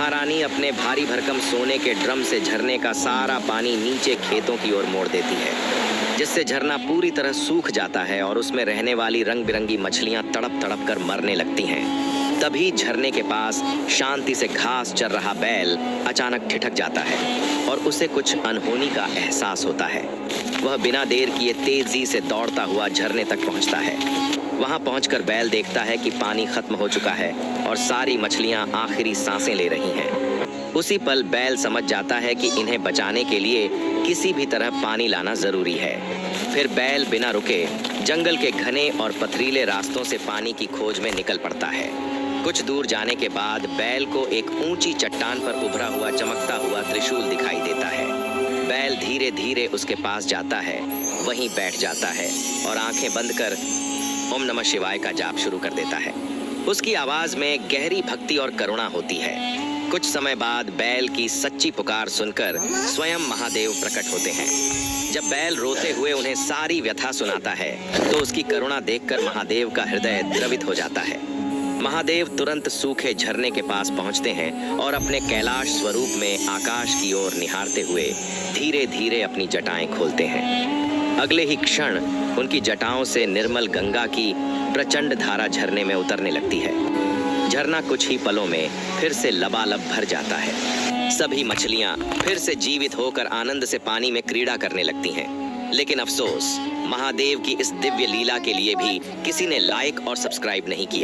महारानी अपने भारी भरकम सोने के ड्रम से झरने का सारा पानी नीचे खेतों की ओर मोड़ देती है, जिससे झरना पूरी तरह सूख जाता है और उसमें रहने वाली रंग बिरंगी मछलियां तड़प तड़प कर मरने लगती हैं। तभी झरने के पास शांति से घास चर रहा बैल अचानक ठिठक जाता है और उसे कुछ अनहोनी का एहसास होता है। वह बिना देर किए तेजी से दौड़ता हुआ झरने तक पहुंचता है। वहां पहुंचकर बैल देखता है कि पानी खत्म हो चुका है और सारी मछलियां आखिरी सांसें ले रही हैं। उसी पल बैल समझ जाता है कि इन्हें बचाने के लिए किसी भी तरह पानी लाना जरूरी है। फिर बैल बिना रुके जंगल के घने और पथरीले रास्तों से पानी की खोज में निकल पड़ता है। कुछ दूर जाने के बाद बैल को एक ऊंची चट्टान पर उभरा हुआ चमकता हुआ त्रिशूल दिखाई देता है। बैल धीरे धीरे उसके पास जाता है, वहीं बैठ जाता है और आंखें बंद कर ओम नमः शिवाय का जाप शुरू कर देता है। उसकी आवाज में गहरी भक्ति और करुणा होती है। कुछ समय बाद बैल की सच्ची पुकार सुनकर स्वयं महादेव प्रकट होते हैं। जब बैल रोते हुए उन्हें सारी व्यथा सुनाता है तो उसकी करुणा देखकर महादेव का हृदय द्रवित हो जाता है। महादेव तुरंत सूखे झरने के पास पहुंचते हैं और अपने कैलाश स्वरूप में आकाश की ओर निहारते हुए धीरे धीरे अपनी जटाएं खोलते हैं। अगले ही क्षण उनकी जटाओं से निर्मल गंगा की प्रचंड धारा झरने में उतरने लगती है। झरना कुछ ही पलों में फिर से लबालब भर जाता है। सभी मछलियां फिर से जीवित होकर आनंद से पानी में क्रीड़ा करने लगती हैं। लेकिन अफसोस, महादेव की इस दिव्य लीला के लिए भी किसी ने लाइक और सब्सक्राइब नहीं किया।